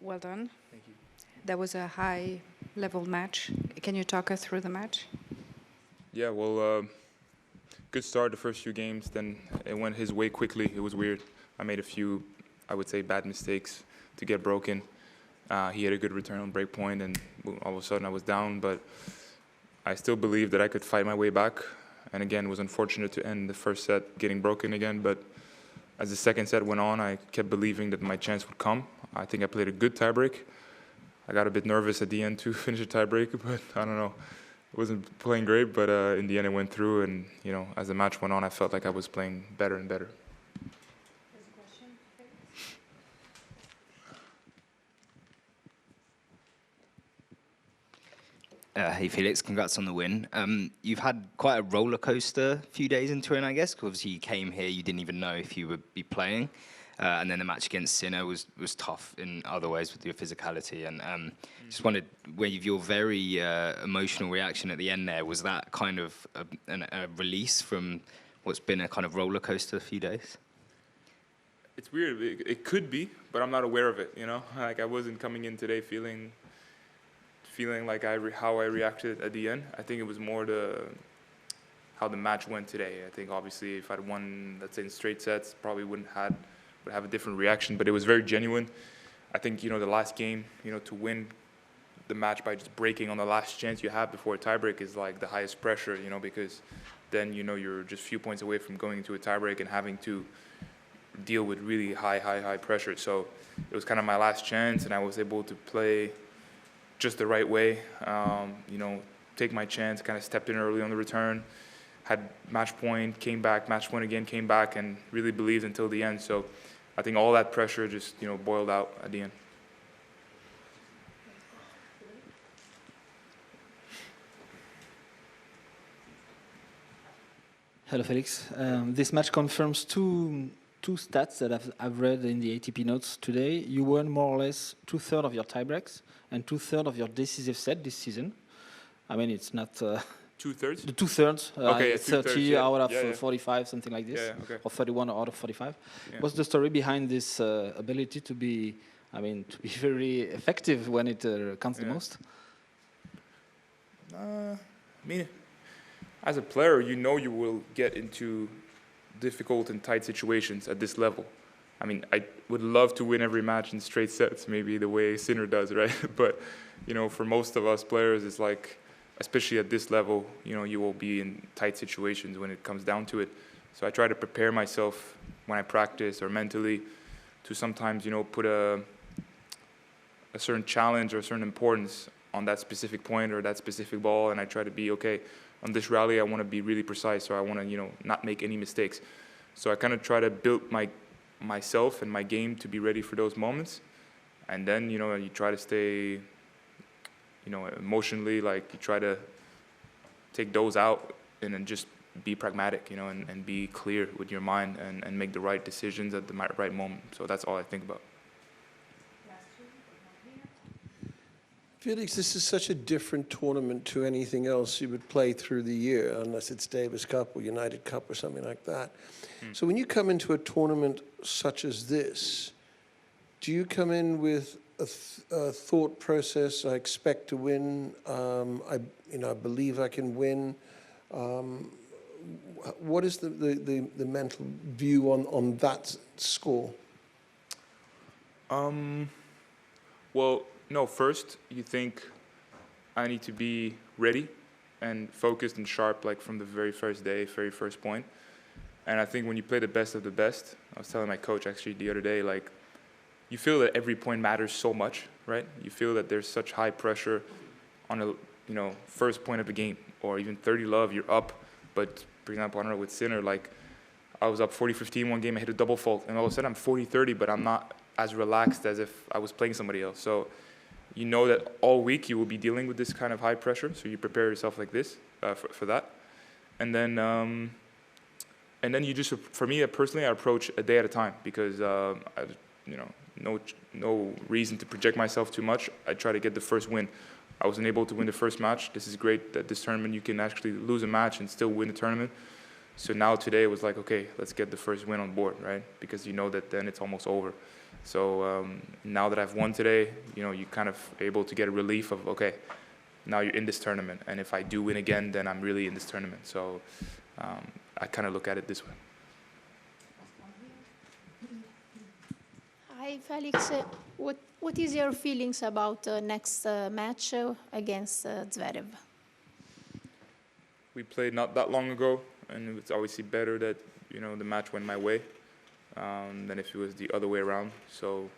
Well done. Thank you. That was a high-level match. Can you talk us through the match? Yeah, well, good start the first few games. Then it went his way quickly. It was weird. I made a few, I would say, bad mistakes to get broken. He had a good return on break point, and all of a sudden I was down. But I still believed that I could fight my way back. And again, it was unfortunate to end the first set getting broken again. But as the second set went on, I kept believing that my chance would come. I think I played a good tiebreak. I got a bit nervous at the end to finish a tiebreak, but I don't know. It wasn't playing great, but in the end it went through. And as the match went on, I felt like I was playing better and better. There's a question. Hey Felix, congrats on the win. You've had quite a roller coaster few days into it, I guess, because obviously you came here, you didn't even know if you would be playing. And then the match against Sinner was tough in other ways with your physicality. And just wondered, your very emotional reaction at the end there, was that kind of a release from what's been a kind of roller coaster a few days? It's weird. It could be, but I'm not aware of it. Like I wasn't coming in today feeling like how I reacted at the end. I think it was more how the match went today. I think obviously if I'd won, let's say in straight sets, probably would have a different reaction. But it was very genuine. I think the last game, to win the match by just breaking on the last chance you have before a tiebreak is like the highest pressure. Because then you're just a few points away from going into a tiebreak and having to deal with really high pressure. So it was kind of my last chance, and I was able to play just the right way, take my chance, kind of stepped in early on the return, had match point, came back, match point again, came back, and really believed until the end. So I think all that pressure just, boiled out at the end. Hello, Felix. This match confirms two stats that I've read in the ATP notes today. You won more or less 2/3 of your tiebreaks and 2/3 of your decisive set this season. I mean, it's not... 2/3? The 2/3. Okay, 30 out of 45, something like this. Yeah, okay. Or 31 out of 45. Yeah. What's the story behind this ability to be very effective when it counts the most? I mean, as a player, you will get into difficult and tight situations at this level. I mean, I would love to win every match in straight sets, maybe the way Sinner does, right? But, for most of us players, it's like, especially at this level, you will be in tight situations when it comes down to it. So I try to prepare myself when I practice or mentally to sometimes, put a certain challenge or a certain importance on that specific point or that specific ball, and I try to be, okay, on this rally I want to be really precise, or I want to, not make any mistakes. So I kind of try to build myself and my game to be ready for those moments. And then, you try to stay, emotionally, like you try to take those out and then just be pragmatic, and be clear with your mind and make the right decisions at the right moment. So that's all I think about. Felix, this is such a different tournament to anything else you would play through the year, unless it's Davis Cup or United Cup or something like that. So when you come into a tournament such as this, do you come in with a thought process? I expect to win. I believe I can win. What is the mental view on that score? Well, no, first you think I need to be ready and focused and sharp, like from the very first day, very first point. And I think when you play the best of the best, I was telling my coach actually the other day, like, you feel that every point matters so much, right? You feel that there's such high pressure on a, first point of a game, or even 30 love, you're up. But for example, I don't know, with Sinner, like, I was up 40-15 one game, I hit a double fault, and all of a sudden I'm 40-30, but I'm not as relaxed as if I was playing somebody else. So you know that all week you will be dealing with this kind of high pressure, so you prepare yourself like this for that. And then you just, for me personally, I approach a day at a time, because no reason to project myself too much. I try to get the first win. I wasn't able to win the first match. This is great that this tournament you can actually lose a match and still win the tournament. So now today it was like, okay, let's get the first win on board, right? Because you know that then it's almost over. So now that I've won today, you know, you kind of able to get a relief of, okay, now you're in this tournament, and if I do win again, then I'm really in this tournament. So I kind of look at it this way. Hi, Felix. What is your feelings about next match against Zverev? We played not that long ago, and it's obviously better that, you know, the match went my way than if it was the other way around. So,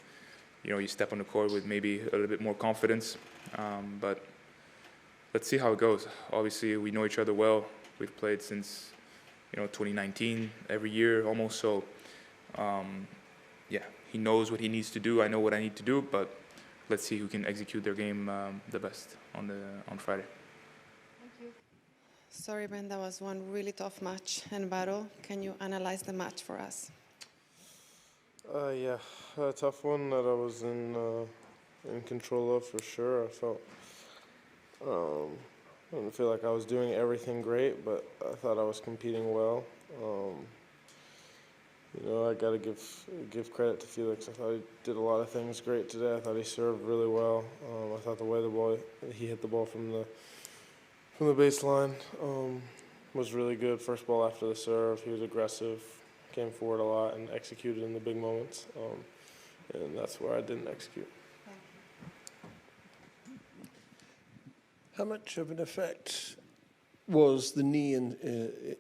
you know, you step on the court with maybe a little bit more confidence, but let's see how it goes. Obviously, we know each other well. We've played since, you know, 2019, every year almost. So, yeah, he knows what he needs to do. I know what I need to do, but let's see who can execute their game the best on Friday. Sorry, Ben, that was one really tough match and battle. Can you analyze the match for us? Yeah, a tough one that I was in control of for sure. I didn't feel like I was doing everything great, but I thought I was competing well. You know, I got to give credit to Felix. I thought he did a lot of things great today. I thought he served really well. I thought the way he hit the ball from the baseline was really good. First ball after the serve, he was aggressive, came forward a lot, and executed in the big moments. And that's where I didn't execute. How much of an effect was the knee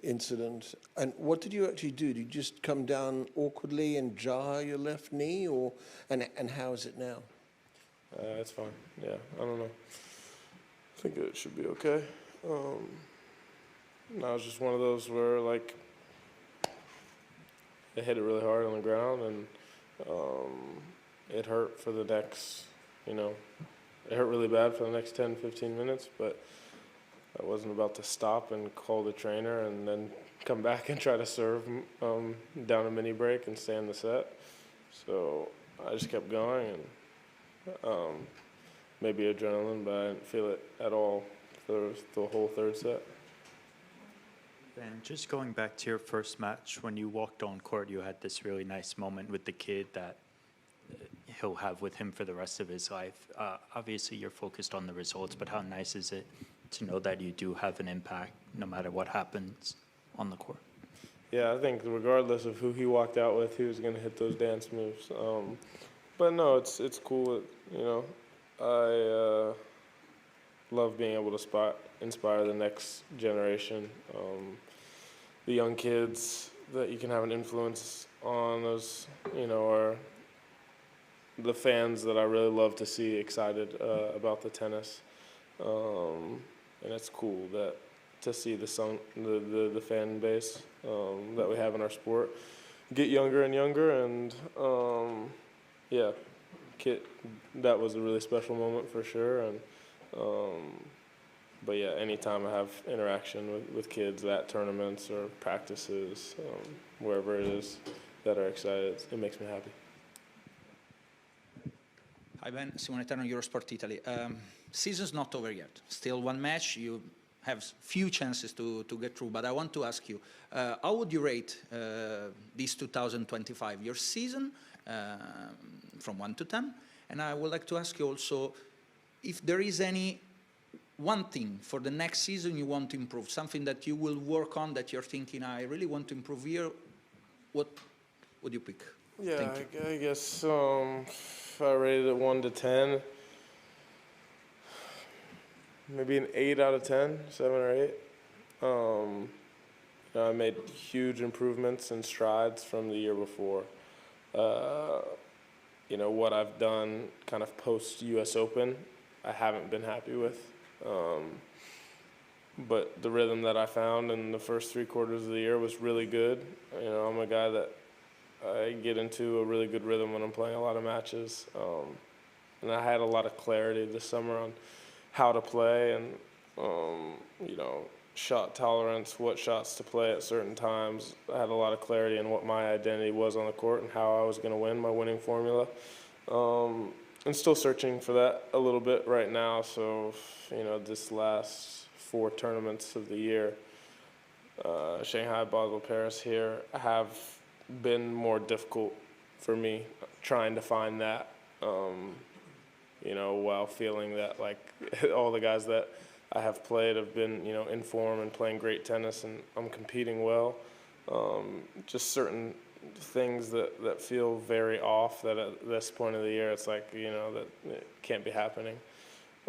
incident, and what did you actually do? Did you just come down awkwardly and jar your left knee, and how is it now? It's fine. Yeah, I don't know. I think it should be okay. No, it's just one of those where, like, I hit it really hard on the ground, and it hurt for the next, you know, it hurt really bad for the next 10, 15 minutes, but I wasn't about to stop and call the trainer and then come back and try to serve down a mini break and stay in the set. So I just kept going, and maybe adrenaline, but I didn't feel it at all for the whole third set. And just going back to your first match, when you walked on court, you had this really nice moment with the kid that he'll have with him for the rest of his life. Obviously, you're focused on the results, but how nice is it to know that you do have an impact no matter what happens on the court? Yeah, I think regardless of who he walked out with, he was going to hit those dance moves. But no, it's cool. You know, I love being able to inspire the next generation, the young kids that you can have an influence on. Those, you know, are the fans that I really love to see excited about the tennis. And it's cool to see the fan base that we have in our sport get younger and younger, and yeah, that was a really special moment for sure. And but yeah, anytime I have interaction with kids at tournaments or practices, wherever it is that are excited, it makes me happy. Hi Ben, Simonetta on Eurosport Italy. Season's not over yet. Still one match. You have few chances to get through. But I want to ask you, how would you rate this 2025, your season, from 1 to 10? And I would like to ask you also if there is one thing for the next season you want to improve, something that you will work on that you're thinking, I really want to improve here. What would you pick? Yeah, I guess if I rated it 1 to 10, maybe an 8 out of 10, 7 or 8. You know, I made huge improvements and strides from the year before. You know, what I've done kind of post-US Open, I haven't been happy with. But the rhythm that I found in the first 3 quarters of the year was really good. You know, I'm a guy that I get into a really good rhythm when I'm playing a lot of matches. And I had a lot of clarity this summer on how to play and, you know, shot tolerance, what shots to play at certain times. I had a lot of clarity in what my identity was on the court and how I was going to win, my winning formula. I'm still searching for that a little bit right now. So, you know, this last 4 tournaments of the year, Shanghai, Basel, Paris here, have been more difficult for me, trying to find that, you know, while feeling that like all the guys that I have played have been, you know, in form and playing great tennis, and I'm competing well. Just certain things that feel very off, that at this point of the year it's like, you know, that it can't be happening.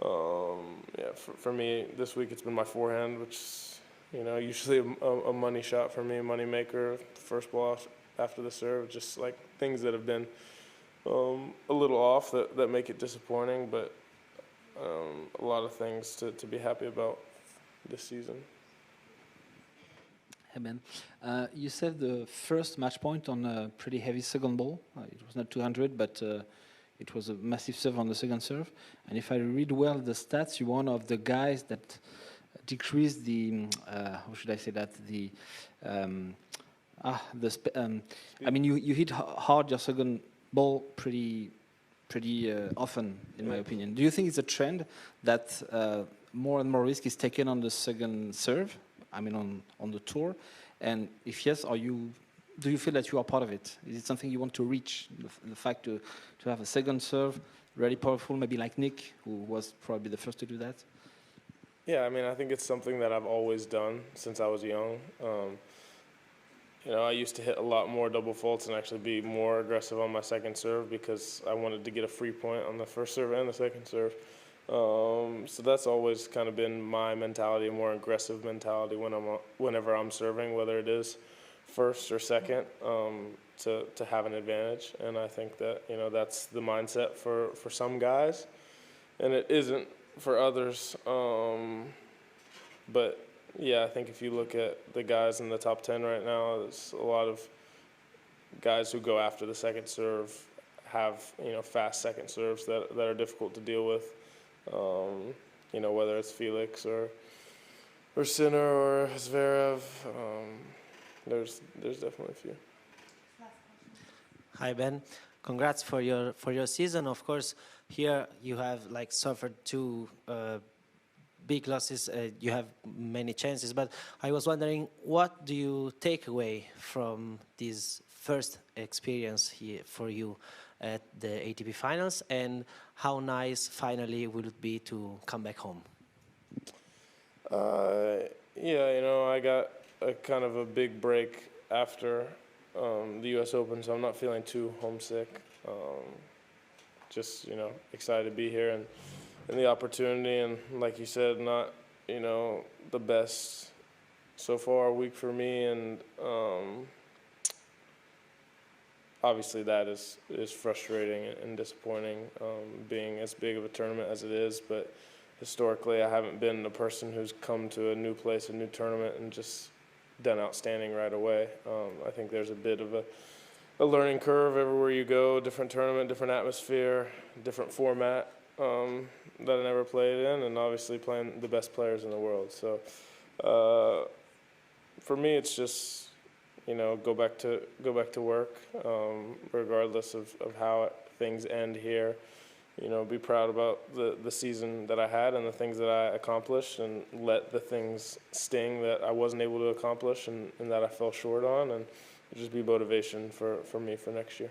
Yeah, for me this week it's been my forehand, which is, you know, usually a money shot for me, a money maker, first ball after the serve, just like things that have been a little off that make it disappointing, but a lot of things to be happy about this season. Hey Ben, you saved the first match point on a pretty heavy second ball. It was not 200, but it was a massive serve on the second serve. And if I read well the stats, you're one of the guys that decreased the, how should I say that, I mean, you hit hard your second ball pretty often, in my opinion. Do you think it's a trend that more and more risk is taken on the second serve? I mean, on the tour, and if yes, do you feel that you are part of it? Is it something you want to reach? The fact to have a second serve, really powerful, maybe like Nick, who was probably the first to do that. Yeah, I mean, I think it's something that I've always done since I was young. You know, I used to hit a lot more double faults and actually be more aggressive on my second serve because I wanted to get a free point on the first serve and the second serve. So that's always kind of been my mentality, a more aggressive mentality whenever I'm serving, whether it is first or second, to have an advantage. And I think that, you know, that's the mindset for some guys, and it isn't for others. But yeah, I think if you look at the guys in the top 10 right now, there's a lot of guys who go after the second serve, have, you know, fast second serves that are difficult to deal with. You know, whether it's Felix or Sinner or Zverev, there's definitely a few. Hi Ben, congrats for your season. Of course, here you have like suffered two big losses. You have many chances, but I was wondering, what do you take away from this first experience here for you at the ATP Finals, and how nice finally will it be to come back home? Yeah, you know, I got a kind of a big break after the U.S. Open, so I'm not feeling too homesick. Just, you know, excited to be here and the opportunity, and like you said, not, you know, the best so far week for me, and obviously that is frustrating and disappointing, being as big of a tournament as it is. But historically, I haven't been the person who's come to a new place, a new tournament, and just done outstanding right away. I think there's a bit of a learning curve everywhere you go, different tournament, different atmosphere, different format that I never played in, and obviously playing the best players in the world. So for me, it's just, you know, go back to work, regardless of how things end here. You know, be proud about the season that I had and the things that I accomplished, and let the things sting that I wasn't able to accomplish and that I fell short on, and just be motivation for me for next year.